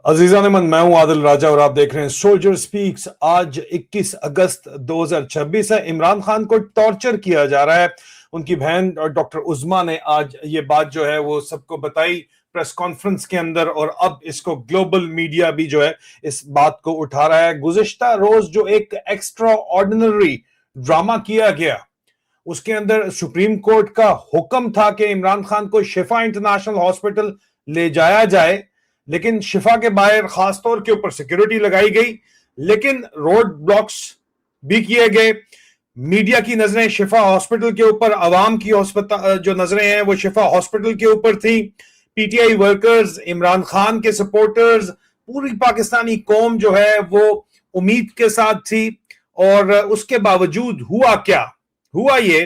अजीज़ान मन, मैं हूं आदिल राजा और आप देख रहे हैं सोल्जर स्पीक्स। आज 21 अगस्त 2026 है। इमरान खान को टॉर्चर किया जा रहा है। उनकी बहन डॉक्टर उज़्मा ने आज ये बात जो है वो सबको बताई प्रेस कॉन्फ्रेंस के अंदर, और अब इसको ग्लोबल मीडिया भी जो है इस बात को उठा रहा है। गुज़िश्ता रोज जो एक एक्स्ट्रा ऑर्डिनरी ड्रामा किया गया, उसके अंदर सुप्रीम कोर्ट का हुक्म था कि इमरान खान को शिफा इंटरनेशनल हॉस्पिटल ले जाया जाए, लेकिन शिफा के बाहर खासतौर के ऊपर सिक्योरिटी लगाई गई, लेकिन रोड ब्लॉक्स भी किए गए। मीडिया की नजरें शिफा हॉस्पिटल के ऊपर, अवाम की जो नजरें हैं वो शिफा हॉस्पिटल के ऊपर थी। पीटीआई वर्कर्स, इमरान खान के सपोर्टर्स, पूरी पाकिस्तानी कौम जो है वो उम्मीद के साथ थी। और उसके बावजूद हुआ क्या? हुआ ये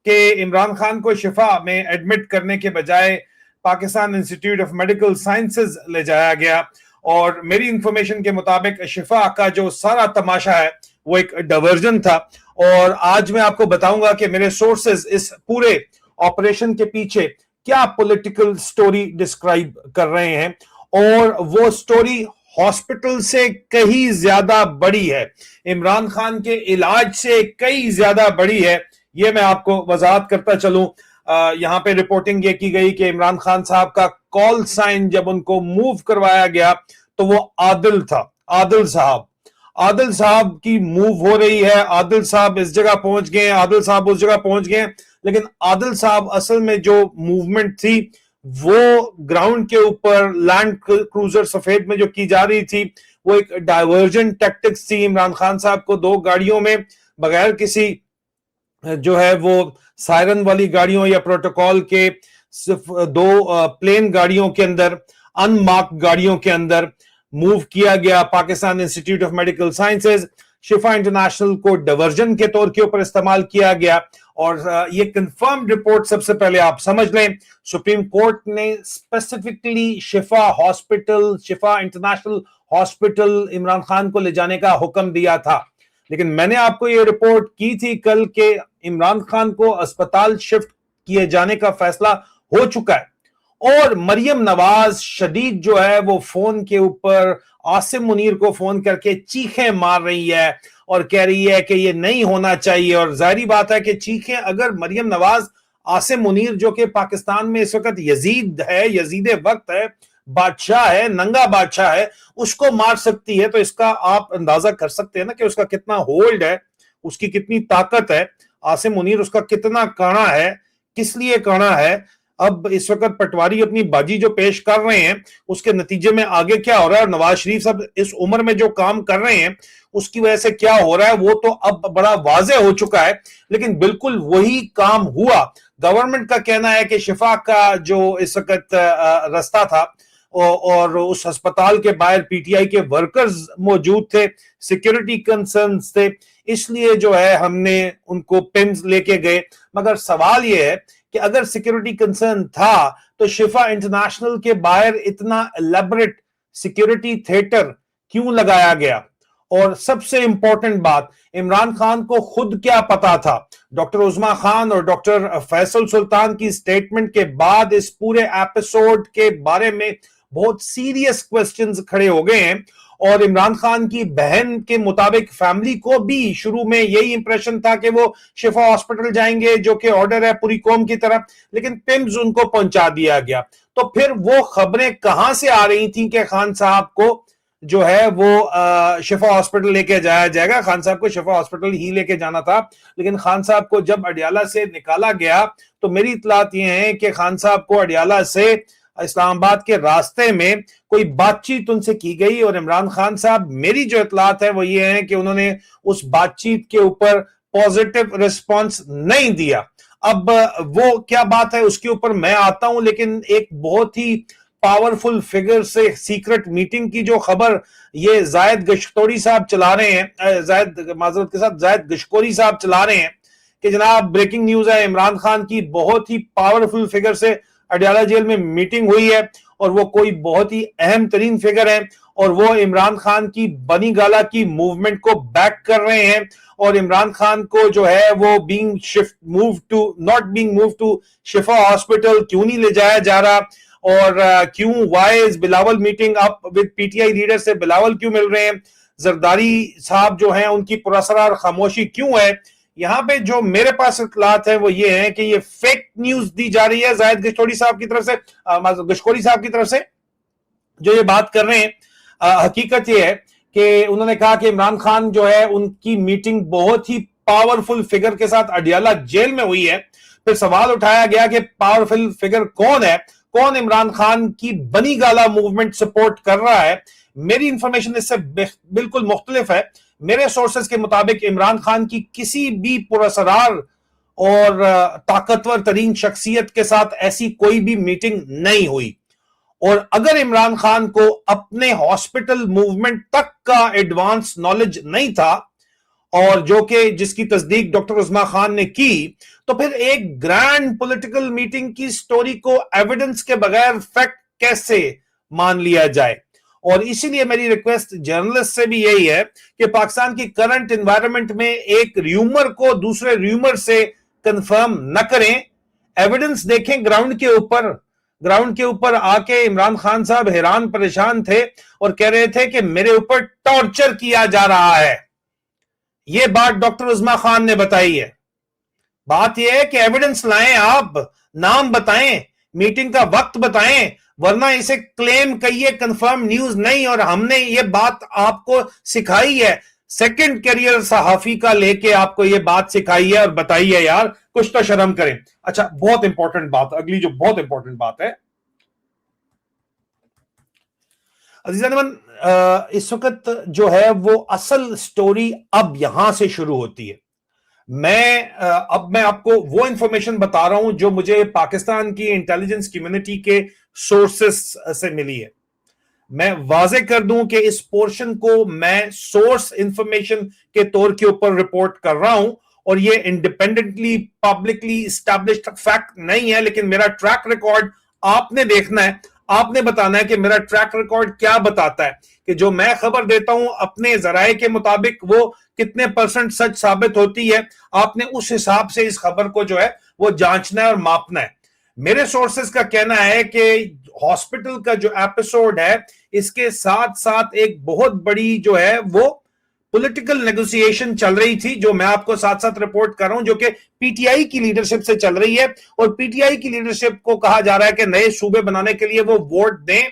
कि इमरान खान को शिफा में एडमिट करने के बजाय Pakistan institute of medical sciences ले जाया गया। और मेरी इंफॉर्मेशन के मुताबिक शिफा का जो सारा तमाशा है वो एक डायवर्जन था। और आज मैं आपको बताऊंगा कि मेरे सोर्सेज इस पूरे ऑपरेशन के पीछे क्या पॉलिटिकल स्टोरी डिस्क्राइब कर रहे हैं, और वो स्टोरी हॉस्पिटल से कहीं ज्यादा बड़ी है, इमरान खान के इलाज से कई ज्यादा बड़ी है। ये मैं आपको वजाहत करता चलूं। यहां पे रिपोर्टिंग ये की गई कि इमरान खान साहब का कॉल साइन जब उनको मूव करवाया गया तो वो आदिल था। आदिल साहब की मूव हो रही है, आदिल साहब इस जगह पहुंच गए, आदिल साहब उस जगह पहुंच गए, लेकिन आदिल साहब असल में जो मूवमेंट थी वो ग्राउंड के ऊपर लैंड क्रूजर सफेद में जो की जा रही थी वो एक डायवर्जन टैक्टिक्स थी। इमरान खान साहब को दो गाड़ियों में बगैर किसी जो है वो सायरन वाली गाड़ियों या प्रोटोकॉल के, सिर्फ दो प्लेन गाड़ियों के अंदर, अनमार्क्ड गाड़ियों के अंदर मूव किया गया। Pakistan institute of medical sciences, Shifa international को डायवर्जन के तौर के ऊपर इस्तेमाल किया गया। और ये कंफर्म रिपोर्ट सबसे पहले आप समझ लें, सुप्रीम कोर्ट ने स्पेसिफिकली शिफा हॉस्पिटल, शिफा इंटरनेशनल हॉस्पिटल इमरान खान को ले जाने का हुक्म दिया था। लेकिन मैंने आपको ये रिपोर्ट की थी कल के इमरान खान को अस्पताल शिफ्ट किए जाने का फैसला हो चुका है। और मरियम नवाज शदीद जो है वो फोन के ऊपर आसिम मुनीर को फोन करके चीखें मार रही है और कह रही है कि ये नहीं होना चाहिए। और जाहिर बात है कि चीखें अगर मरियम नवाज आसिम मुनीर, जो कि पाकिस्तान में इस वक्त यजीद है, यजीद वक्त है, बादशाह है, नंगा बादशाह है, उसको मार सकती है, तो इसका आप अंदाजा कर सकते हैं ना कि उसका कितना होल्ड है, उसकी कितनी ताकत है। आसिम मुनीर उसका कितना काना है, किस लिए काना है। अब इस वक्त पटवारी अपनी बाजी जो पेश कर रहे हैं उसके नतीजे में आगे क्या हो रहा है, और नवाज शरीफ साहब इस उम्र में जो काम कर रहे हैं उसकी वजह से क्या हो रहा है, वो तो अब बड़ा वाज़ेह हो चुका है। लेकिन बिल्कुल वही काम हुआ। गवर्नमेंट का कहना है कि शिफा का जो इस वक्त रास्ता था और उस अस्पताल के बाहर पीटीआई के वर्कर्स मौजूद थे, सिक्योरिटी कंसर्न्स थे, इसलिए जो है हमने उनको पिम्स लेके गए। मगर सवाल यह है कि अगर सिक्योरिटी कंसर्न था तो शिफा इंटरनेशनल के बाहर इतना एलैबोरेट सिक्योरिटी थिएटर क्यों लगाया गया? और सबसे इंपॉर्टेंट बात, इमरान खान को खुद क्या पता था? डॉक्टर उज़्मा खान और डॉक्टर फैसल सुल्तान की स्टेटमेंट के बाद इस पूरे एपिसोड के बारे में बहुत सीरियस क्वेश्चंस खड़े हो गए हैं। और इमरान खान की बहन के मुताबिक फैमिली को भी शुरू में यही इंप्रेशन था कि वो शिफा हॉस्पिटल जाएंगे, जो कि ऑर्डर है पूरी कौम की तरफ, लेकिन पिम्स उनको पहुंचा दिया गया। तो फिर वो खबरें कहां से आ रही थी कि खान साहब को जो है वो शिफा हॉस्पिटल लेके जाया जाएगा? खान साहब को शिफा हॉस्पिटल ही लेके जाना था, लेकिन खान साहब को जब अडियाला से निकाला गया तो मेरी इतलात ये है कि खान साहब को अडियाला से इस्लामाबाद के रास्ते में कोई बातचीत उनसे की गई, और इमरान खान साहब, मेरी जो इतलात है वो ये है कि उन्होंने उस बातचीत के ऊपर पॉजिटिव रिस्पांस नहीं दिया। अब वो क्या बात है उसके ऊपर मैं आता हूं, लेकिन एक बहुत ही पावरफुल फिगर से सीक्रेट मीटिंग की जो खबर ये जायद गश्तोरी साहब चला रहे हैं, जायद गश्कोरी साहब चला रहे हैं कि जनाब ब्रेकिंग न्यूज है, इमरान खान की बहुत ही पावरफुल फिगर से अडियाला जेल में मीटिंग हुई है, और वो कोई बहुत ही अहम तरीन फिगर है, और वो इमरान खान की बनी गाला की मूवमेंट को बैक कर रहे हैं। और इमरान खान को जो है वो not being move to Shifa hospital क्यों नहीं ले जाया जा रहा, और क्यों why is Bilawal meeting up with PTI leader से बिलावल क्यों मिल रहे हैं, जरदारी साहब जो हैं उनकी पुरस्कार खामोशी क्यों है। यहां पे जो मेरे पास इत्तलात है वो ये है कि ये फेक न्यूज दी जा रही है जाहिद गश्तोरी साहब की तरफ से, गश्कोरी साहब की तरफ से जो ये बात कर रहे हैं। हकीकत ये है कि उन्होंने कहा कि इमरान खान जो है उनकी मीटिंग बहुत ही पावरफुल फिगर के साथ अडियाला जेल में हुई है। फिर सवाल उठाया गया कि पावरफुल फिगर कौन है, कौन इमरान खान की बनी गाला मूवमेंट सपोर्ट कर रहा है। मेरी इंफॉर्मेशन इससे बिल्कुल मुख्तलिफ है। मेरे सोर्सेज के मुताबिक इमरान खान की किसी भी पुरस्कार और ताकतवर तरीन शख्सियत के साथ ऐसी कोई भी मीटिंग नहीं हुई। और अगर इमरान खान को अपने हॉस्पिटल मूवमेंट तक का एडवांस नॉलेज नहीं था और जो कि जिसकी तस्दीक डॉक्टर उस्मा खान ने की, तो फिर एक ग्रैंड पॉलिटिकल मीटिंग की स्टोरी को एविडेंस के बगैर फैक्ट कैसे मान लिया जाए। और इसीलिए मेरी रिक्वेस्ट जर्नलिस्ट से भी यही है कि पाकिस्तान की करंट एनवायरनमेंट में एक र्यूमर को दूसरे र्यूमर से कंफर्म न करें, एविडेंस देखें ग्राउंड के ऊपर। ग्राउंड के ऊपर आके इमरान खान साहब हैरान परेशान थे और कह रहे थे कि मेरे ऊपर टॉर्चर किया जा रहा है। यह बात डॉक्टर उस्मा खान ने बताई है। बात यह है कि एविडेंस लाएं, आप नाम बताएं, मीटिंग का वक्त बताएं, वरना इसे क्लेम कहिए कंफर्म न्यूज नहीं। और हमने ये बात आपको सिखाई है, सेकंड करियर सहाफी का लेके आपको ये बात सिखाई है और बताई है, यार कुछ तो शर्म करें। अच्छा, बहुत इंपॉर्टेंट बात, अगली जो बहुत इंपॉर्टेंट बात है अजीज़ान, इस वक्त जो है वो असल स्टोरी अब यहां से शुरू होती है। अब मैं आपको वो इंफॉर्मेशन बता रहा हूं जो मुझे पाकिस्तान की इंटेलिजेंस कम्युनिटी के सोर्सेस से मिली है। मैं वाजे कर दूं कि इस पोर्शन को मैं सोर्स इंफॉर्मेशन के तौर के ऊपर रिपोर्ट कर रहा हूं और ये इंडिपेंडेंटली पब्लिकली एस्टैब्लिश्ड फैक्ट नहीं है, लेकिन मेरा ट्रैक रिकॉर्ड आपने देखना है, आपने बताना है कि मेरा ट्रैक रिकॉर्ड क्या बताता है, कि जो मैं खबर देता हूं अपने जराए के मुताबिक वो कितने % सच साबित होती है। आपने उस हिसाब से इस खबर को जो है वो जांचना है और मापना है। मेरे सोर्सेस का कहना है कि हॉस्पिटल का जो एपिसोड है इसके साथ साथ एक बहुत बड़ी जो है वो पॉलिटिकल नेगोशिएशन चल रही थी, जो मैं आपको साथ साथ रिपोर्ट कर रहा हूं, जो कि पीटीआई की लीडरशिप से चल रही है। और पीटीआई की लीडरशिप को कहा जा रहा है कि नए सूबे बनाने के लिए वो वोट दें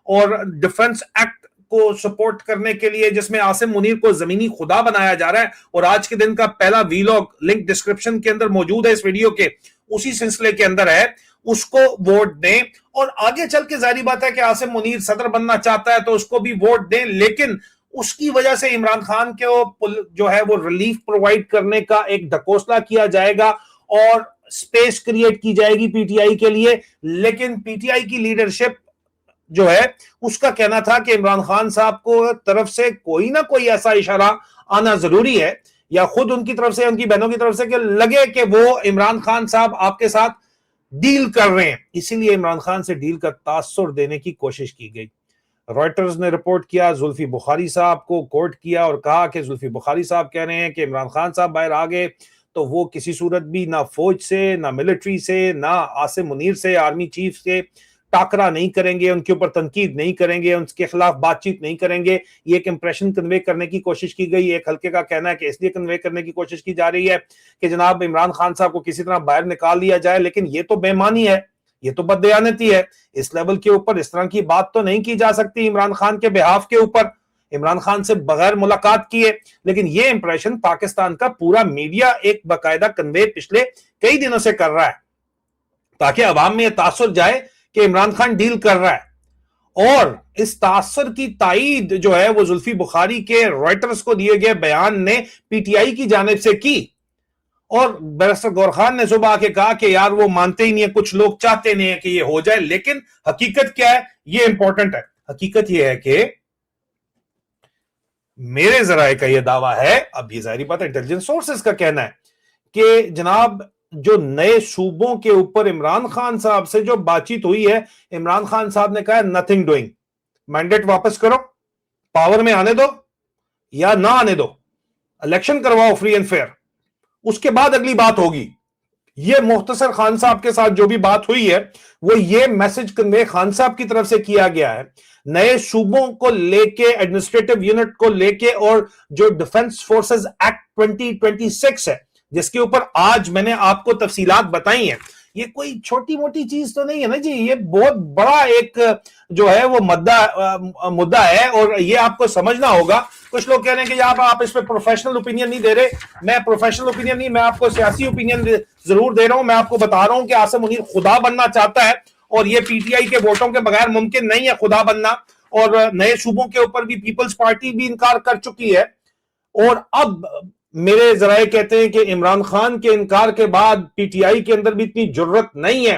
और डिफेंस एक्ट को सपोर्ट करने के लिए, जिसमें आसिम मुनीर को जमीनी खुदा बनाया जा रहा है। और आज के दिन का पहला वीलॉग लिंक डिस्क्रिप्शन के अंदर मौजूद है इस वीडियो के, उसी सिलसिले के अंदर है, उसको वोट दें। और आगे चल के जारी बात है कि आसिम मुनीर सदर बनना चाहता है तो उसको भी वोट दें, लेकिन उसकी वजह से इमरान खान के जो है वो रिलीफ प्रोवाइड करने का एक ढकोसला किया जाएगा और स्पेस क्रिएट की जाएगी पीटीआई के लिए। लेकिन पीटीआई की लीडरशिप जो है उसका कहना था कि इमरान खान साहब को तरफ से कोई ना कोई ऐसा इशारा आना जरूरी है, या खुद उनकी तरफ से, उनकी बहनों की तरफ से, कि लगे कि वो इमरान खान साहब आपके साथ डील कर रहे हैं। इसीलिए इमरान खान से डील का तासुर देने की कोशिश की गई। रॉयटर्स ने रिपोर्ट किया, जुल्फी बुखारी साहब को कोट किया और कहा कि जुल्फी बुखारी साहब कह रहे हैं कि इमरान खान साहब बाहर आ गए तो वो किसी सूरत भी ना फौज से, ना मिलिट्री से, ना आसिम मुनीर से, आर्मी चीफ से टाकरा नहीं करेंगे, उनके ऊपर तनकीद नहीं करेंगे, उनके खिलाफ बातचीत नहीं करेंगे। ये एक इंप्रेशन कन्वे करने की कोशिश की गई। एक हल्के का कहना है कि इसलिए कन्वे करने की कोशिश की जा रही है कि जनाब इमरान खान साहब को किसी तरह बाहर निकाल लिया जाए, लेकिन ये तो बेईमानी है, ये तो बददयानती है। इस लेवल के ऊपर इस तरह की बात तो नहीं की जा सकती इमरान खान के बिहाफ के ऊपर, इमरान खान से बगैर मुलाकात किए। लेकिन ये इंप्रेशन पाकिस्तान का पूरा मीडिया एक बाकायदा कन्वे पिछले कई दिनों से कर रहा है, ताकि अवाम में यह तासुर जाए कि इमरान खान डील कर रहा है। और इस तासुर की ताईद जो है वो जुल्फी बुखारी के रॉयटर्स को दिए गए बयान ने पीटीआई की जानिब से की। और बैरिस्टर गौहर खान ने सुबह आके कहा कि यार वो मानते ही नहीं है, कुछ लोग चाहते नहीं है कि ये हो जाए। लेकिन हकीकत क्या है, ये इंपॉर्टेंट है। हकीकत ये है कि मेरे जराए का ये दावा है, अब ये जाहिर बात है इंटेलिजेंस सोर्सेस का कहना है, कि जनाब जो नए सूबों के ऊपर इमरान खान साहब से जो बातचीत हुई है, इमरान खान साहब ने कहा नथिंग डूइंग, मैंडेट वापस करो, पावर में आने दो या ना आने दो, इलेक्शन करवाओ फ्री एंड फेयर, उसके बाद अगली बात होगी। ये मुख्तसर खान साहब के साथ जो भी बात हुई है वो ये मैसेज कन्वे खान साहब की तरफ से किया गया है नए सूबों को लेके, एडमिनिस्ट्रेटिव यूनिट को लेके, और जो डिफेंस फोर्सेस एक्ट 2026 है जिसके ऊपर आज मैंने आपको तफसीलात बताई हैं। ये कोई छोटी मोटी चीज तो नहीं है ना जी, ये बहुत बड़ा एक जो है वो मुद्दा है और ये आपको समझना होगा। कुछ लोग कह रहे हैं कि आप इस पे प्रोफेशनल ओपिनियन नहीं दे रहे। मैं प्रोफेशनल ओपिनियन नहीं, मैं आपको सियासी ओपिनियन जरूर दे रहा हूं। मैं आपको बता रहा हूं कि आसिम मुनीर खुदा बनना चाहता है और ये पीटीआई के वोटों के बगैर मुमकिन नहीं है खुदा बनना। और नए सूबों के ऊपर भी पीपल्स पार्टी भी इनकार कर चुकी है। और अब मेरे जराए कहते हैं कि इमरान खान के इनकार के बाद पीटीआई के अंदर भी इतनी जरूरत नहीं है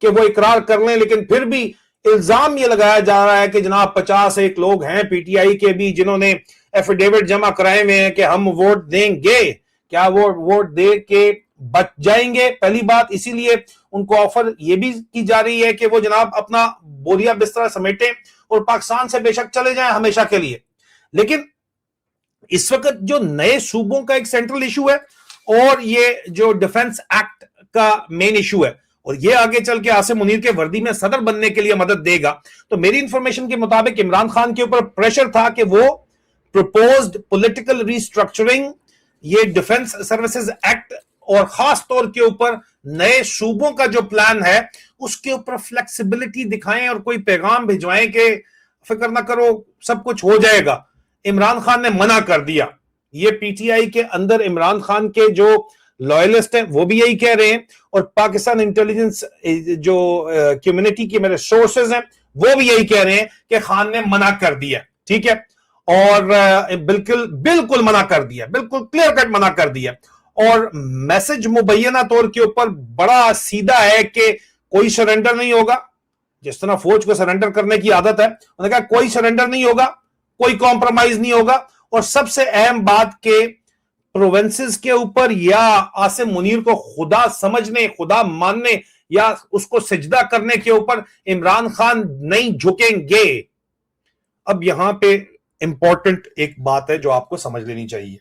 कि वो इकरार कर लें, लेकिन फिर भी इल्जाम ये लगाया जा रहा है कि जनाब 51 लोग हैं पीटीआई के भी जिन्होंने एफिडेविट जमा कराए हुए हैं कि हम वोट देंगे। क्या वो वोट दे के बच जाएंगे? पहली बात, इसीलिए उनको ऑफर ये भी की जा रही है कि वो जनाब अपना बोरिया बिस्तरा समेटें और पाकिस्तान से बेशक चले जाएं हमेशा के लिए। लेकिन इस वक्त जो नए सूबों का एक सेंट्रल इशू है और ये जो डिफेंस एक्ट का मेन इशू है, और ये आगे चल के आसिम मुनीर के वर्दी में सदर बनने के लिए मदद देगा। तो मेरी इंफॉर्मेशन के मुताबिक इमरान खान के ऊपर प्रेशर था कि वो प्रपोज्ड पॉलिटिकल रिस्ट्रक्चरिंग, ये डिफेंस सर्विसेज एक्ट और खास तौर के ऊपर नए सूबों का जो प्लान है उसके ऊपर फ्लेक्सिबिलिटी दिखाएं और कोई पैगाम भिजवाएं कि फिक्र ना करो सब कुछ हो जाएगा। इमरान खान ने मना कर दिया। ये पीटीआई के अंदर इमरान खान के जो लॉयलिस्ट हैं वो भी यही कह रहे हैं और पाकिस्तान इंटेलिजेंस जो कम्युनिटी के मेरे सोर्सेज हैं वो भी यही कह रहे हैं कि खान ने मना कर दिया। ठीक है, और बिल्कुल मना कर दिया, बिल्कुल क्लियर कट मना कर दिया। और मैसेज मुबैना तौर के ऊपर बड़ा सीधा है कि कोई सरेंडर नहीं होगा। जिस तरह फौज को सरेंडर करने की आदत है, उन्होंने कहा कोई सरेंडर नहीं होगा, कोई कॉम्प्रोमाइज नहीं होगा। और सबसे अहम बात के प्रोविंसेस के ऊपर या आसिम मुनीर को खुदा समझने, खुदा मानने या उसको सजदा करने के ऊपर इमरान खान नहीं झुकेंगे। अब यहां पे इंपॉर्टेंट एक बात है जो आपको समझ लेनी चाहिए।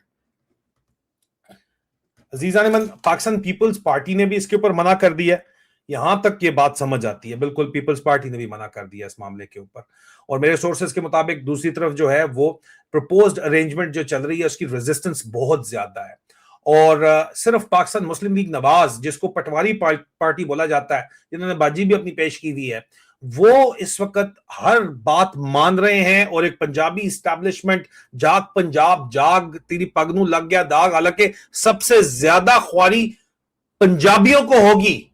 अजीजान मन, पाकिस्तान पीपल्स पार्टी ने भी इसके ऊपर मना कर दिया। यहां तक ये बात समझ आती है, बिल्कुल पीपल्स पार्टी ने भी मना कर दिया इस मामले के ऊपर। और मेरे सोर्सेज के मुताबिक दूसरी तरफ जो है वो प्रपोज्ड अरेंजमेंट जो चल रही है उसकी रेजिस्टेंस बहुत ज्यादा है। और सिर्फ पाकिस्तान मुस्लिम लीग नवाज, जिसको पटवारी पार्टी बोला जाता है, जिन्होंने बाजी भी अपनी पेश की हुई है, वो इस वक्त हर बात मान रहे हैं। और एक पंजाबी इस्टेब्लिशमेंट, जाग पंजाब जाग, तेरी पगनू लग गया दाग, हालांकि सबसे ज्यादा ख्वारी पंजाबियों को होगी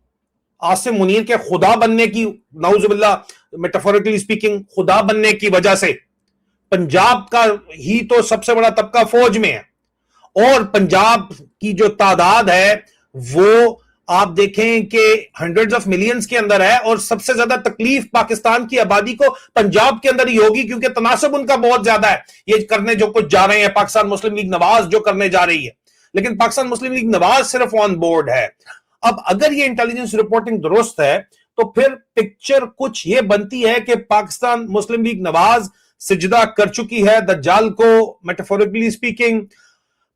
आसिम मुनीर के खुदा बनने की, नाउजुबिल्लाह मेटाफोरिकली स्पीकिंग, खुदा बनने की वजह से। पंजाब का ही तो सबसे बड़ा तबका फौज में है और पंजाब की जो तादाद है वो आप देखें कि हंड्रेड्स ऑफ मिलियंस के अंदर है। और सबसे ज्यादा तकलीफ पाकिस्तान की आबादी को पंजाब के अंदर ही होगी क्योंकि तनासब उनका बहुत ज्यादा है ये करने जो कुछ जा रहे हैं पाकिस्तान मुस्लिम लीग नवाज जो करने जा रही है। लेकिन पाकिस्तान मुस्लिम लीग नवाज सिर्फ ऑन बोर्ड है। अब अगर ये इंटेलिजेंस रिपोर्टिंग दुरुस्त है तो फिर पिक्चर कुछ ये बनती है कि पाकिस्तान मुस्लिम लीग नवाज सिजदा कर चुकी है दज्जाल को, metaphorically speaking.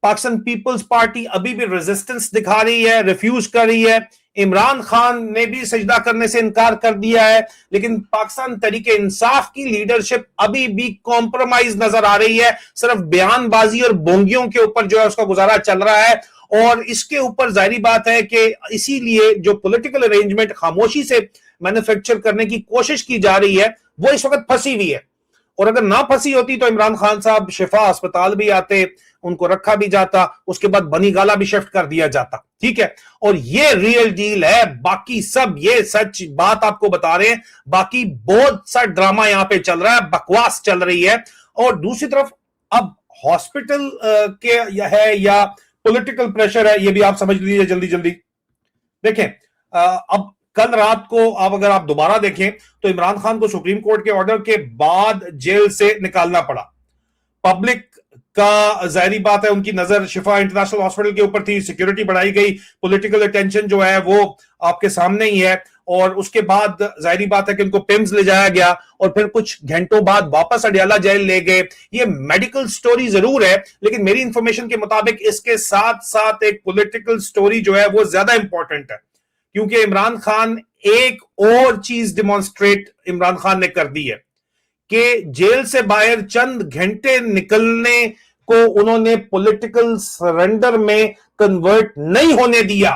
Pakistan peoples party अभी भी रेजिस्टेंस दिखा रही है, रिफ्यूज कर रही है। इमरान खान ने भी सजदा करने से इनकार कर दिया है। लेकिन पाकिस्तान तरीके इंसाफ की लीडरशिप अभी भी कॉम्प्रोमाइज नजर आ रही है। सिर्फ बयानबाजी और बोंगियों के ऊपर जो है उसका गुजारा चल रहा है। और इसके ऊपर जाहिर बात है कि इसीलिए जो पॉलिटिकल अरेंजमेंट खामोशी से मैन्युफैक्चर करने की कोशिश की जा रही है वो इस वक्त फंसी हुई है। और अगर ना फंसी होती तो इमरान खान साहब शिफा अस्पताल भी आते, उनको रखा भी जाता, उसके बाद बनी गाला भी शिफ्ट कर दिया जाता। ठीक है, और ये रियल डील है। बाकी सब ये सच बात आपको बता रहे हैं, बाकी बहुत सा ड्रामा यहां पे चल रहा है, बकवास चल रही है। और दूसरी तरफ अब हॉस्पिटल के है या पॉलिटिकल प्रेशर है, ये भी आप समझ लीजिए जल्दी जल्दी। देखें, अब कल रात को अगर आप दोबारा देखें तो इमरान खान को सुप्रीम कोर्ट के ऑर्डर के बाद जेल से निकालना पड़ा। पब्लिक का जाहिर बात है उनकी नजर शिफा इंटरनेशनल हॉस्पिटल के ऊपर थी, सिक्योरिटी बढ़ाई गई, पॉलिटिकल अटेंशन जो है वो आपके सामने ही है। और उसके बाद जाहिर बात है कि उनको पिम्स ले जाया गया और फिर कुछ घंटों बाद वापस अडियाला जेल ले गए। ये मेडिकल स्टोरी जरूर है, लेकिन मेरी इंफॉर्मेशन के मुताबिक इसके साथ साथ एक पॉलिटिकल स्टोरी जो है वो ज्यादा इंपॉर्टेंट है, क्योंकि इमरान खान एक और चीज डिमॉन्स्ट्रेट इमरान खान ने कर दी है कि जेल से बाहर चंद घंटे निकलने को उन्होंने पॉलिटिकल सरेंडर में कन्वर्ट नहीं होने दिया,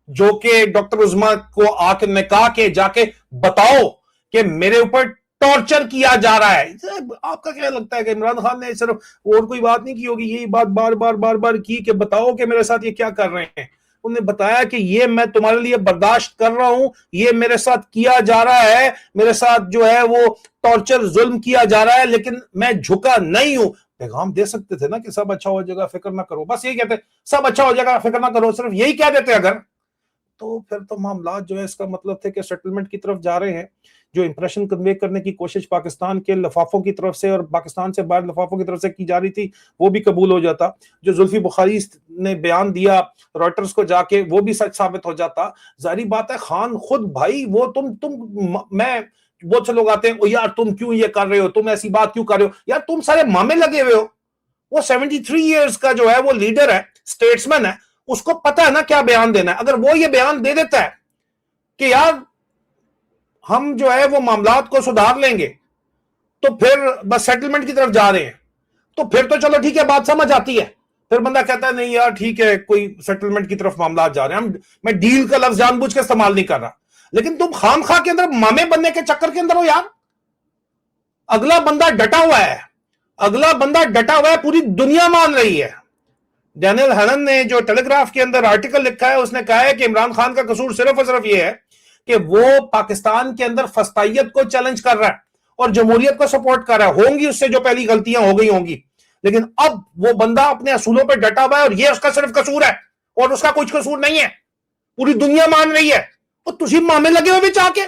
जो कि डॉक्टर उस्मा को आके ने कहा कि जाके बताओ कि मेरे ऊपर टॉर्चर किया जा रहा है। आपका क्या लगता है कि इमरान खान ने सिर्फ और कोई बात नहीं की होगी, यही बात बार बार बार बार की कि बताओ कि मेरे साथ ये क्या कर रहे हैं। उन्होंने बताया कि ये मैं तुम्हारे लिए बर्दाश्त कर रहा हूं, ये मेरे साथ किया जा रहा है, मेरे साथ जो है वो टॉर्चर जुल्म किया जा रहा है, लेकिन मैं झुका नहीं हूं। पैगाम दे सकते थे ना कि सब अच्छा हो जाएगा, फिक्र ना करो, बस यही कहते, सब अच्छा हो जाएगा, फिक्र ना करो, सिर्फ यही कह देते अगर, तो फिर तो मामला जो है इसका मतलब थे कि सेटलमेंट की तरफ जा रहे हैं। जो इंप्रेशन कन्वे करने की कोशिश पाकिस्तान के लफाफों की तरफ से और पाकिस्तान से बाहर लफाफों की तरफ से की जा रही थी, वो भी कबूल हो जाता। जो जुल्फी बुखारी ने बयान दिया रॉयटर्स को जाके, वो भी सच साबित हो जाता। जारी बात है खान खुद भाई, वो मैं, बहुत से लोग आते हैं, ओ यार तुम क्यों ये कर रहे हो, तुम ऐसी बात क्यों कर रहे हो, यार तुम सारे मामे लगे हुए हो। वो 73 ईयर्स का जो है वो लीडर है, स्टेट्समैन है, उसको पता है ना क्या बयान देना है। अगर वो ये बयान दे देता है कि यार हम जो है वो मामलात को सुधार लेंगे, तो फिर बस सेटलमेंट की तरफ जा रहे हैं, तो फिर तो चलो ठीक है, बात समझ आती है। फिर बंदा कहता है नहीं यार ठीक है, कोई सेटलमेंट की तरफ मामला जा रहे हैं, मैं डील का लफ्ज जानबूझ के इस्तेमाल नहीं कर रहा, लेकिन तुम खामखा के अंदर मामे बनने के चक्कर के अंदर हो यार। अगला बंदा डटा हुआ है, अगला बंदा डटा हुआ है, पूरी दुनिया मान रही है। डैनियल हैनन ने जो टेलीग्राफ के अंदर आर्टिकल लिखा है, उसने कहा है कि इमरान खान का कसूर सिर्फ और सिर्फ यह है कि वो पाकिस्तान के अंदर फस्तायत को चैलेंज कर रहा है और जमहूरियत को सपोर्ट कर रहा है। होंगी उससे जो पहली गलतियां हो गई होंगी, लेकिन अब वो बंदा अपने असूलों पर डटा हुआ है और ये उसका सिर्फ कसूर है और उसका कुछ कसूर नहीं है। पूरी दुनिया मान रही है, और तुझी मामे लगे हुए बिच आके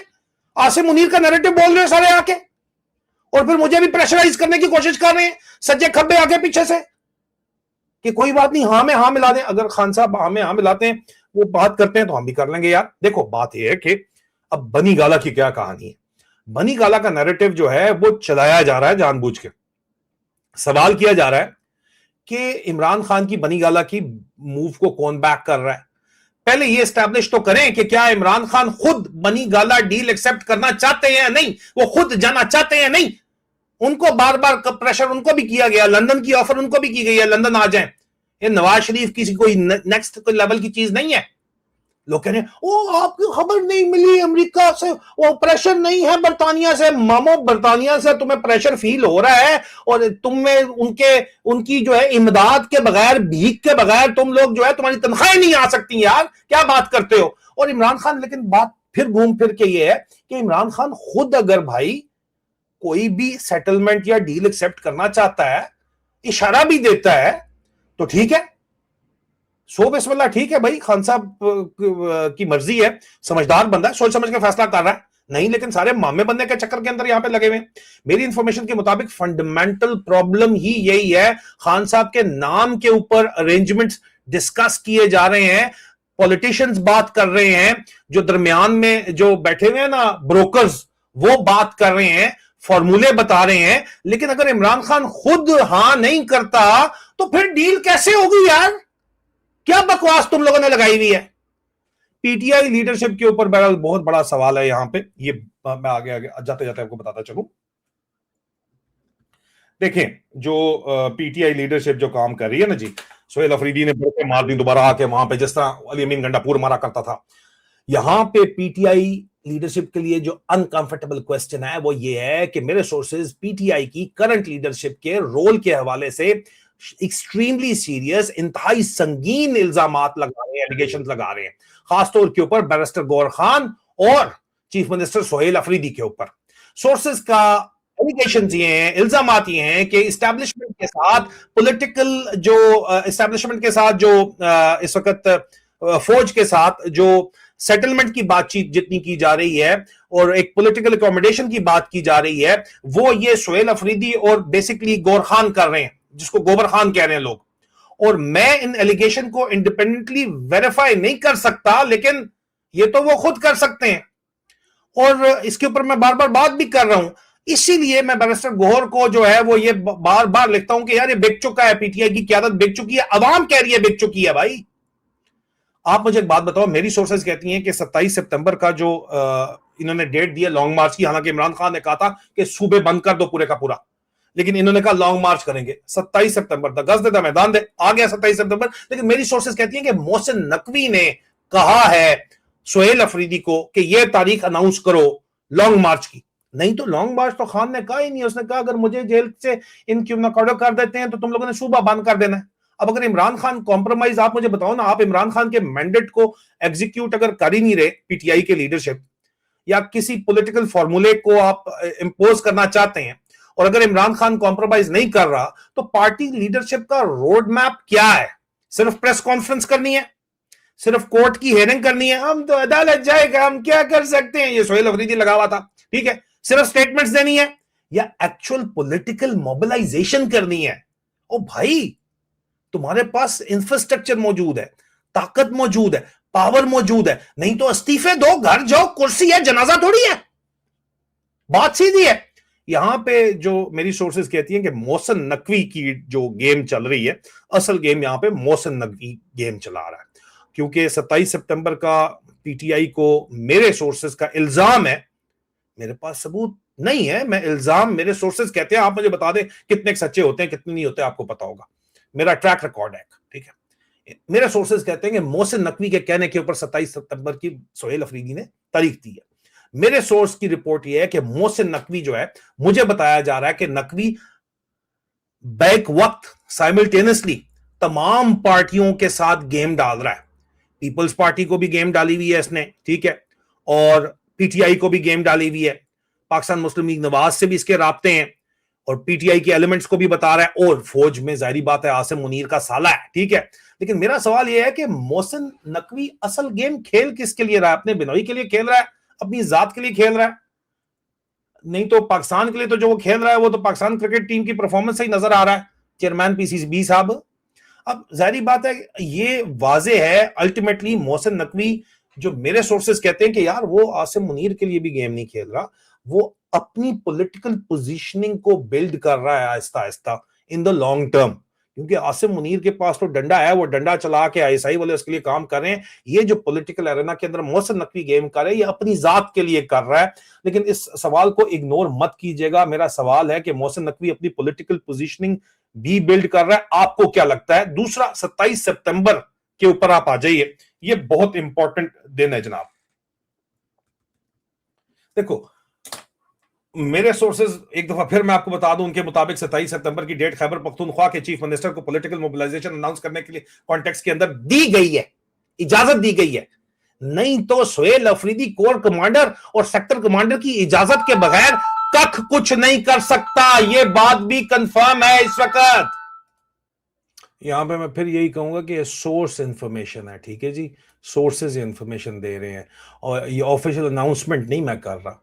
आसिम मुनीर का नैरेटिव बोल रहे हो सारे आके, और फिर मुझे भी प्रेशराइज करने की कोशिश कर रहे हैं सज्जे खब्बे आगे पीछे से कि कोई बात नहीं, हाँ में हाँ मिला दें। अगर खान साहब हाँ में हाँ मिलाते हैं, वो बात करते हैं, तो हम भी कर लेंगे यार। देखो बात यह है कि अब बनी गाला की क्या कहानी है। बनी गाला का नैरेटिव जो है वो चलाया जा रहा है जानबूझ के। सवाल किया जा रहा है कि इमरान खान की बनी गाला की मूव को कौन बैक कर रहा है। पहले ये एस्टैब्लिश तो करें कि क्या इमरान खान खुद बनी गाला डील एक्सेप्ट करना चाहते हैं या नहीं, वो खुद जाना चाहते हैं नहीं। उनको बार बार प्रेशर उनको भी किया गया, लंदन की ऑफर उनको भी की गई है, लंदन आ जाएं। ये नवाज शरीफ की कोई नेक्स्ट कोई लेवल की चीज नहीं है। लोग कह रहे हैं ओ आपकी खबर नहीं मिली अमेरिका से, वो प्रेशर नहीं है बरतानिया से। मामो बरतानिया से तुम्हें प्रेशर फील हो रहा है और तुम्हें उनकी जो है इमदाद के बगैर, भीख के बगैर तुम लोग जो है तुम्हारी तनख्वाहें नहीं आ सकती यार, क्या बात करते हो। और इमरान खान, लेकिन बात फिर घूम फिर के ये है कि इमरान खान खुद अगर भाई कोई भी सेटलमेंट या डील एक्सेप्ट करना चाहता है, इशारा भी देता है, तो ठीक है, सो बिस्मिल्लाह, ठीक है भाई, खान साहब की मर्जी है, समझदार बंदा है, सोच समझ के फैसला कर रहा है। नहीं, लेकिन सारे मामे बनने के चक्कर के अंदर यहां पे लगे हुए। मेरी इंफॉर्मेशन के मुताबिक फंडामेंटल प्रॉब्लम ही यही है, खान साहब के नाम के ऊपर अरेंजमेंट्स डिस्कस किए जा रहे हैं, पॉलिटिशियंस बात कर रहे हैं, जो दरमियान में जो बैठे हुए हैं ना ब्रोकर्स, वो बात कर रहे हैं, फॉर्मूले बता रहे हैं। लेकिन अगर इमरान खान खुद हां नहीं करता तो फिर डील कैसे होगी यार? क्या बकवास तुम लोगों ने लगाई हुई है। पीटीआई लीडरशिप के ऊपर बहरहाल बहुत बड़ा सवाल है यहां पे, ये मैं आगे आगे जाते जाते आपको बताता चलूं। देखें, जो पीटीआई लीडरशिप जो काम कर रही है ना जी, सोहेल अफरीदी ने बड़े मार दी दोबारा आके वहां पे, जिस तरह अली अमीन गंडापुर मारा करता था। यहां पे पीटीआई लीडरशिप के लिए जो अनकंफर्टेबल क्वेश्चन है वो ये है कि मेरे सोर्सेज पीटीआई की करंट लीडरशिप के रोल के हवाले से एक्सट्रीमली सीरियस, इंतहाई संगीन इल्जामात लगा रहे हैं, एलिगेशन लगा रहे हैं, खासतौर के ऊपर बैरिस्टर गौहर खान और चीफ मिनिस्टर सोहेल अफरीदी के ऊपर। सोर्सेज का एलिगेशन ये हैं, इल्जामात ये हैं कि इस्टेब्लिशमेंट के साथ पॉलिटिकल जो इस्टेब्लिशमेंट के साथ जो इस वक्त फौज के साथ जो सेटलमेंट की बातचीत जितनी की जा रही है और एक पॉलिटिकल अकोमोडेशन की बात की जा रही है, वो ये सोहेल अफरीदी और बेसिकली गौहर खान कर रहे हैं, जिसको गोबर खान कह रहे हैं लोग। और मैं इन एलिगेशन को इंडिपेंडेंटली वेरीफाई नहीं कर सकता, लेकिन ये तो वो खुद कर सकते हैं, और इसके ऊपर मैं बार बार बात भी कर रहा हूं। इसीलिए मैं बैरिस्टर गौहर को जो है वो ये बार बार लिखता हूं कि यार ये बिक चुका है, पीटीआई की क्यादत बिक चुकी है, अवाम कह रही है बिक चुकी है। भाई आप मुझे एक बात बताओ, मेरी सोर्सेज कहती हैं कि 27 सितंबर का जो इन्होंने डेट दिया लॉन्ग मार्च की, हालांकि इमरान खान ने कहा था कि सूबे बंद कर दो पूरे का पूरा, लेकिन इन्होंने कहा लॉन्ग मार्च करेंगे 27 सितंबर तक, गज देता मैदान दे, आ गया 27 सितंबर। लेकिन मेरी सोर्सेज कहती हैं कि मोहसिन नकवी ने कहा है सुहेल अफरीदी को कि यह तारीख अनाउंस करो लॉन्ग मार्च की। नहीं तो लॉन्ग मार्च तो खान ने कहा ही नहीं, उसने कहा अगर मुझे जेल से इनक्यूमनाकोडो कर देते हैं तो तुम लोगों ने सूबा बंद कर देना है। अब अगर इमरान खान कॉम्प्रोमाइज, आप मुझे बताओ ना, आप इमरान खान के मैंडेट को एग्जीक्यूट अगर कर ही नहीं रहे पीटीआई के लीडरशिप, या किसी पॉलिटिकल फॉर्मूले को आप इंपोज करना चाहते हैं, और अगर इमरान खान कॉम्प्रोमाइज नहीं कर रहा, तो पार्टी लीडरशिप का रोड मैप क्या है? सिर्फ प्रेस कॉन्फ्रेंस करनी है, सिर्फ कोर्ट की हेयरिंग करनी है, हम तो अदालत जाएगा, हम क्या कर सकते हैं, ये सुहेल अफरीदी लगा हुआ था, ठीक है, सिर्फ स्टेटमेंट्स देनी है, या एक्चुअल पॉलिटिकल मोबिलाइजेशन करनी है? ओ भाई, तुम्हारे पास इंफ्रास्ट्रक्चर मौजूद है, ताकत मौजूद है, पावर मौजूद है, नहीं तो इस्तीफे दो, घर जाओ, कुर्सी है, जनाजा थोड़ी है, बात सीधी है। यहां पे जो मेरी सोर्सेज कहती हैं कि मोहसिन नकवी की जो गेम चल रही है, असल गेम यहां पे मोहसिन नकवी गेम चला रहा है, क्योंकि 27 सितंबर का पीटीआई को मेरे सोर्सेज का इल्जाम है, मेरे पास सबूत नहीं है, मैं इल्जाम, मेरे सोर्सेज कहते हैं, आप मुझे बता दें कितने सच्चे होते हैं कितने नहीं होते, आपको पता होगा, मेरा ट्रैक रिकॉर्ड है, ठीक है। मेरे सोर्सेज कहते हैं कि मोहसिन नकवी के कहने के ऊपर 27 सितंबर की सुहेल अफरीदी ने तारीख दी है। मेरे सोर्स की रिपोर्ट यह है कि मोहसिन नकवी जो है, मुझे बताया जा रहा है कि नकवी बैक वक्त साइमल्टेनियसली तमाम पार्टियों के साथ गेम डाल रहा है। पीपल्स पार्टी को भी गेम डाली हुई है इसने, ठीक है, और पीटीआई को भी गेम डाली हुई है, पाकिस्तान मुस्लिम लीग नवाज से भी इसके राब्ते हैं, और पीटीआई के एलिमेंट्स को भी बता रहा है, और फौज में जाहिर बात है आसिम मुनीर का साला है, ठीक है। लेकिन मेरा सवाल यह है कि मोहसिन नकवी असल गेम खेल किसके लिए रहा है? अपने बिनोई के लिए खेल रहा है, अपनी जात के लिए खेल रहा है? नहीं तो पाकिस्तान के लिए तो जो वो खेल रहा है वो तो पाकिस्तान क्रिकेट टीम की परफॉर्मेंस से ही नजर आ रहा है, चेयरमैन पीसीबी साहब। अब जाहिर बात है ये वाजे है, अल्टीमेटली मोहसिन नकवी, जो मेरे सोर्सेज कहते हैं कि यार वो आसिम मुनीर के लिए भी गेम नहीं खेल रहा, वो अपनी पॉलिटिकल पोजीशनिंग को बिल्ड कर रहा है Aahista Aahista in the long term, क्योंकि आसिम मुनीर के पास तो डंडा है, वो डंडा चला के आईएसआई वाले उसके लिए काम कर रहे हैं। ये जो पॉलिटिकल एरेना के अंदर मोहसिन नकवी गेम कर रहे हैं, ये अपनी जात के लिए कर रहा है। लेकिन इस सवाल को इग्नोर मत कीजिएगा, मेरा सवाल है कि मोहसिन नकवी अपनी पॉलिटिकल पोजीशनिंग भी बिल्ड कर रहा है, आपको क्या लगता है? दूसरा, 27 सितंबर के ऊपर आप आ जाइए, ये बहुत इंपॉर्टेंट दिन है जनाब। देखो मेरे सोर्सेज एक दफा फिर मैं आपको बता दूं, उनके मुताबिक 27 सितंबर की डेट खैबर पख्तूनख्वा के चीफ मिनिस्टर को पॉलिटिकल मोबिलाइजेशन अनाउंस करने के लिए कॉन्टेक्स्ट के अंदर दी गई है, इजाजत दी गई है। नहीं तो सुहेल अफरीदी कोर कमांडर और सेक्टर कमांडर की इजाजत के बगैर कख कुछ नहीं कर सकता, यह बात भी कंफर्म है इस वक्त। यहां पे मैं फिर यही कहूंगा कि सोर्स इंफॉर्मेशन है, ठीक है जी, सोर्सेज इंफॉर्मेशन दे रहे हैं, और ये ऑफिशियल अनाउंसमेंट नहीं मैं कर रहा।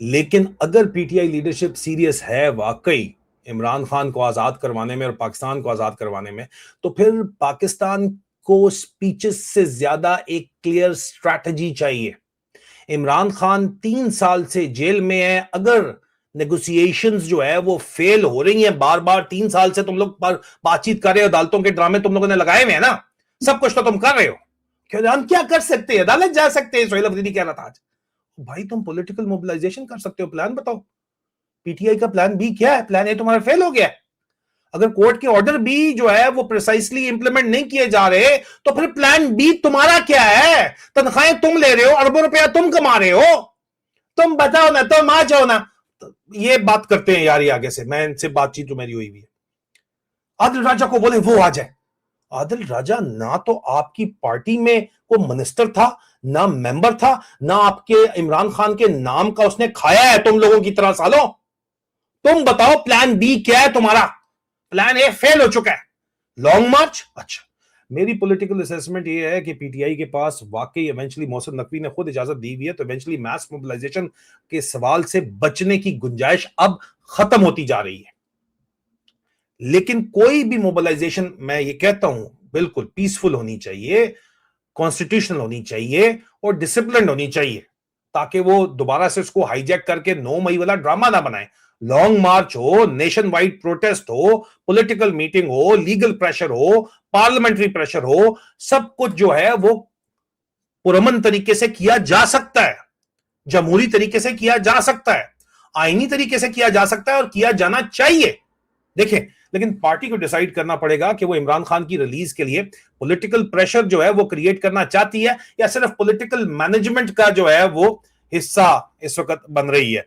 लेकिन अगर पीटीआई लीडरशिप सीरियस है वाकई इमरान खान को आजाद करवाने में और पाकिस्तान को आजाद करवाने में, तो फिर पाकिस्तान को स्पीचेस से ज्यादा एक क्लियर स्ट्रैटेजी चाहिए। इमरान खान 3 साल से जेल में है, अगर नेगोशिएशंस जो है वो फेल हो रही हैं बार बार, 3 साल से तुम लोग बातचीत कर रहे हो, अदालतों के ड्रामे तुम लोगों ने लगाए हुए हैं ना, सब कुछ तो तुम कर रहे हो, क्यों हम क्या कर सकते हैं, अदालत जा सकते हैं, सुहेल अफरीदी कह रहा था आज। भाई तुम पॉलिटिकल मोबिलाइजेशन कर सकते हो, प्लान बताओ, पीटीआई का प्लान बी क्या है? प्लान ए तुम्हारा फेल हो गया है, अगर कोर्ट के ऑर्डर भी जो है वो प्रिसाइसली इंप्लीमेंट नहीं किए जा रहे, तो फिर प्लान बी तुम्हारा क्या है? तनख्वाहें तुम ले रहे हो, अरबों रुपया तुम कमा रहे हो, तुम बताओ ना, तुम आ जाओ ना। तो ये बात करते हैं यार, ये आगे से मैं इनसे बातचीत जो मेरी हुई है, आदिल राजा को बोले वो आ जाए। आदिल राजा ना तो आपकी पार्टी में को मिनिस्टर था, ना मेंबर था, ना आपके इमरान खान के नाम का उसने खाया है तुम लोगों की तरह सालों। तुम बताओ प्लान बी क्या है तुम्हारा? प्लान ए फेल हो चुका है, लॉन्ग मार्च। अच्छा, मेरी पॉलिटिकल असेसमेंट ये है कि पीटीआई के पास वाकई इवेंचुअली मोहसिन नकवी ने खुद इजाजत दी हुई है, तो इवेंचुअली मैस मोबिलाइजेशन के सवाल से बचने की गुंजाइश अब खत्म होती जा रही है। लेकिन कोई भी मोबिलाइजेशन, मैं ये कहता हूं, बिल्कुल पीसफुल होनी चाहिए। कॉन्स्टिट्यूशनल होनी चाहिए और डिसिप्लिन होनी चाहिए, ताकि वो दोबारा से उसको हाईजैक करके 9 मई वाला ड्रामा ना बनाए। लॉन्ग मार्च हो, नेशन वाइड प्रोटेस्ट हो, पॉलिटिकल मीटिंग हो, लीगल प्रेशर हो, पार्लियामेंट्री प्रेशर हो, सब कुछ जो है वो पुरअमन तरीके से किया जा सकता है, जमहूरी तरीके से किया जा सकता है, आईनी तरीके से किया जा सकता है और किया जाना चाहिए। देखें, लेकिन पार्टी को डिसाइड करना पड़ेगा कि वो इमरान खान की रिलीज के लिए पॉलिटिकल प्रेशर जो है वो क्रिएट करना चाहती है या सिर्फ पॉलिटिकल मैनेजमेंट का जो है वो हिस्सा इस वक्त बन रही है।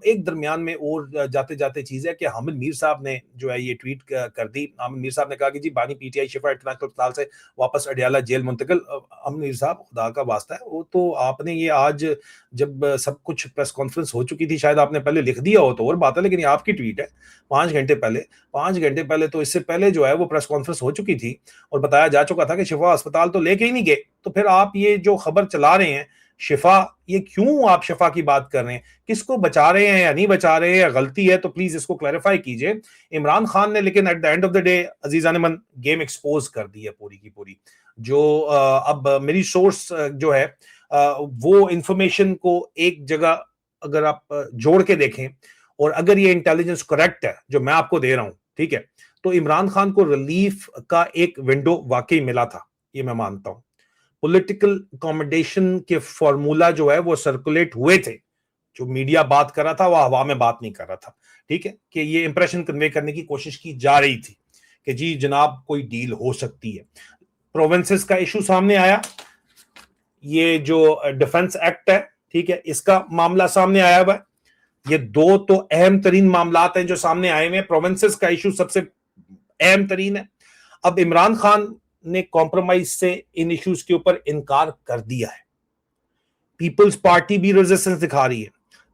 एक दरमियान में और जाते जाते चीज है कि हामिद मीर साहब ने जो है ये ट्वीट कर दी। हामिद मीर साहब ने कहा कि जी बानी पीटीआई शिफा इंटरनेशनल अस्पताल से वापस अडियाला जेल मुंतकिल। हामिद मीर साहब, खुदा का वास्ता है, वो तो आपने ये आज जब सब कुछ प्रेस कॉन्फ्रेंस हो चुकी थी, शायद आपने पहले लिख दिया हो तो और बात है, लेकिन ये आपकी ट्वीट है 5 घंटे पहले तो इससे पहले जो है वो प्रेस कॉन्फ्रेंस हो चुकी थी और बताया जा चुका था कि शिफा अस्पताल तो लेके ही नहीं गए। तो फिर आप ये जो खबर चला रहे हैं शिफा, ये क्यों आप शिफा की बात कर रहे हैं? किसको बचा रहे हैं या नहीं बचा रहे हैं, या गलती है तो प्लीज इसको क्लैरिफाई कीजिए। इमरान खान ने लेकिन at the end of the day अजीजान मन गेम एक्सपोज कर दी है पूरी की पूरी। जो अब मेरी सोर्स जो है वो इंफॉर्मेशन को एक जगह अगर आप जोड़ के देखें और अगर ये इंटेलिजेंस करेक्ट है जो मैं आपको दे रहा हूं, ठीक है, तो इमरान खान को रिलीफ का एक विंडो वाकई मिला था, ये मैं मानता हूं। पॉलिटिकल अकोमोडेशन के फॉर्मूला जो है वो सर्कुलेट हुए थे। जो मीडिया बात कर रहा था वो हवा में बात नहीं कर रहा था, ठीक है, कि ये इंप्रेशन कन्वे करने की कोशिश की जा रही थी कि जी जनाब कोई डील हो सकती है। प्रोविंसेस का इशू सामने आया, ये जो डिफेंस एक्ट है, ठीक है, इसका मामला सामने आया हुआ है। ये दो तो अहम तरीन मामलात हैं जो सामने आए हुए हैं। प्रोविंसेस का इशू सबसे अहम तरीन है। अब इमरान खान ने कॉम्प्रोमाइज से इन इश्यूज के ऊपर इनकार कर दिया है। पीपल्स पार्टी भी रेजिस्टेंस दिखा रही है।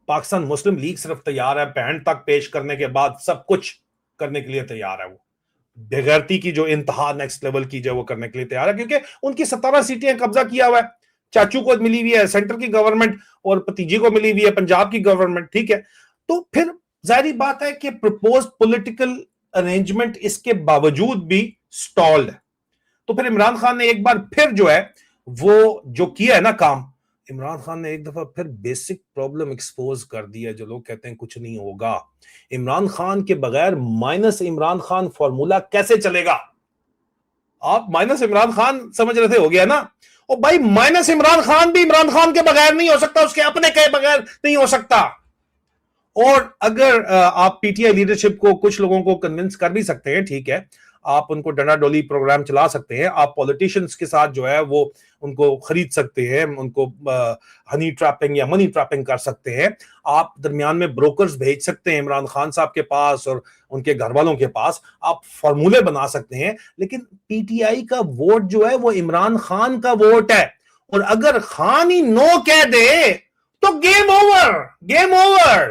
पाकिस्तान मुस्लिम लीग सिर्फ तैयार है बैंड तक पेश करने के बाद सब कुछ करने के लिए तैयार है। वो बेगैरती की जो इंतहा नेक्स्ट लेवल की जो वो करने के लिए तैयार है, क्योंकि उनकी 17 सीटें कब्जा किया हुआ है। चाचू को मिली हुई है सेंटर की गवर्नमेंट और भतीजे को मिली हुई है पंजाब की गवर्नमेंट, ठीक है। तो फिर जाहिर बात है कि प्रपोज पॉलिटिकल अरेंजमेंट इसके बावजूद भी स्टॉल्ड है। तो फिर इमरान खान ने एक बार फिर जो है वो जो किया है ना काम, इमरान खान ने एक दफा फिर बेसिक प्रॉब्लम एक्सपोज कर दिया। जो लोग कहते हैं कुछ नहीं होगा, इमरान खान के बगैर माइनस इमरान खान फॉर्मूला कैसे चलेगा? आप माइनस इमरान खान समझ रहे थे, हो गया ना। और भाई माइनस इमरान खान भी इमरान खान के बगैर नहीं हो सकता, उसके अपने के बगैर नहीं हो सकता। और अगर आप पीटीआई लीडरशिप को कुछ लोगों को कन्विंस कर भी सकते हैं, ठीक है, आप उनको डंडा डोली प्रोग्राम चला सकते हैं, आप पॉलिटिशियंस के साथ जो है वो उनको खरीद सकते हैं, उनको हनी ट्रैपिंग या मनी ट्रैपिंग कर सकते हैं, आप दरमियान में ब्रोकर्स भेज सकते हैं इमरान खान साहब के पास और उनके घर वालों के पास, आप फॉर्मूले बना सकते हैं। लेकिन पीटीआई का वोट जो है वो इमरान खान का वोट है, और अगर खान ही नो कह दे तो game over, game over.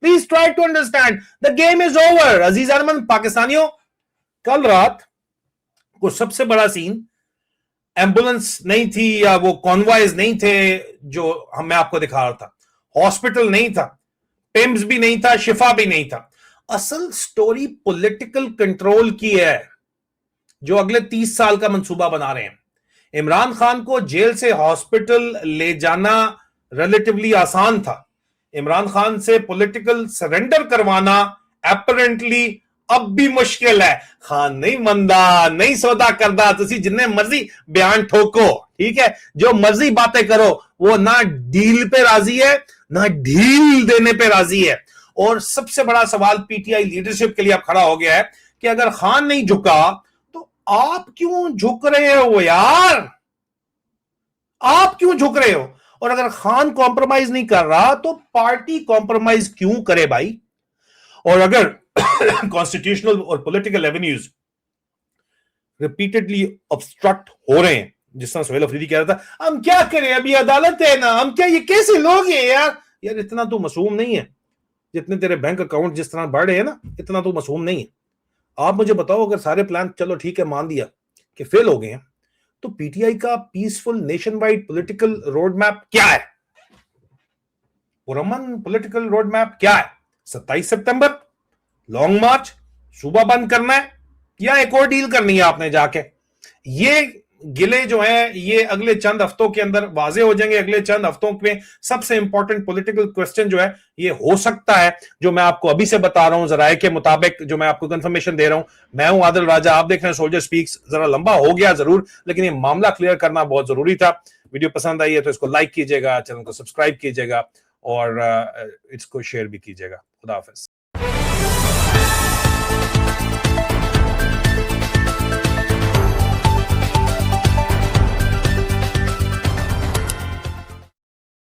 Please try to understand, the game is over. अजीज अरमान पाकिस्तानियों, कल रात को सबसे बड़ा सीन एम्बुलेंस नहीं थी या वो कॉन्वॉयज नहीं थे जो मैं आपको दिखा रहा था, हॉस्पिटल नहीं था, पिम्स भी नहीं था, शिफा भी नहीं था। असल स्टोरी पॉलिटिकल कंट्रोल की है, जो अगले 30 साल का मंसूबा बना रहे हैं। इमरान खान को जेल से हॉस्पिटल ले जाना रिलेटिवली आसान था, इमरान खान से पॉलिटिकल सरेंडर करवाना एपरेंटली अब भी मुश्किल है। खान नहीं मंदा, नहीं सौदा करदा, तुसी जिन्ने मर्जी बयान ठोको, ठीक है, जो मर्जी बातें करो, वो ना डील पे राजी है ना ढील देने पे राजी है। और सबसे बड़ा सवाल पीटीआई लीडरशिप के लिए अब खड़ा हो गया है कि अगर खान नहीं झुका तो आप क्यों झुक रहे हो यार? आप क्यों झुक रहे हो? और अगर खान कॉम्प्रोमाइज नहीं कर रहा तो पार्टी कॉम्प्रोमाइज क्यों करे भाई? और अगर कॉन्स्टिट्यूशनल और पॉलिटिकल एवेन्यूज रिपीटेडली ऑब्स्ट्रक्ट हो रहे हैं, जिस तरह सोहेल अफरीदी कह रहा था, हम क्या करें, अभी अदालत है ना, हम क्या, ये कैसे लोग हैं यार? यार इतना तो मासूम नहीं है, जितने तेरे बैंक अकाउंट जिस तरह बढ़ रहे हैं ना, इतना तो मासूम नहीं है। आप मुझे बताओ, अगर सारे प्लान चलो ठीक है मान दिया कि फेल हो गए हैं, तो पीटीआई का peaceful nation wide political road map क्या है? पुरअमन पॉलिटिकल रोड मैप क्या है? 27 सितंबर लॉन्ग मार्च, सूबा बंद करना है, या एक और डील करनी है आपने जाके? ये गिले जो है ये अगले चंद हफ्तों के अंदर वाजे हो जाएंगे। अगले चंद हफ्तों में सबसे इंपॉर्टेंट पॉलिटिकल क्वेश्चन जो है ये हो सकता है, जो मैं आपको अभी से बता रहा हूं, जराये के मुताबिक जो मैं आपको कंफर्मेशन दे रहा हूं। मैं हूं आदिल राजा, आप देख रहे हैं सोल्जर स्पीक्स। जरा लंबा हो गया जरूर, लेकिन ये मामला क्लियर करना बहुत जरूरी था। वीडियो पसंद आई है तो इसको लाइक कीजिएगा, चैनल को सब्सक्राइब कीजिएगा और इसको शेयर भी कीजिएगा। खुदा हाफिज।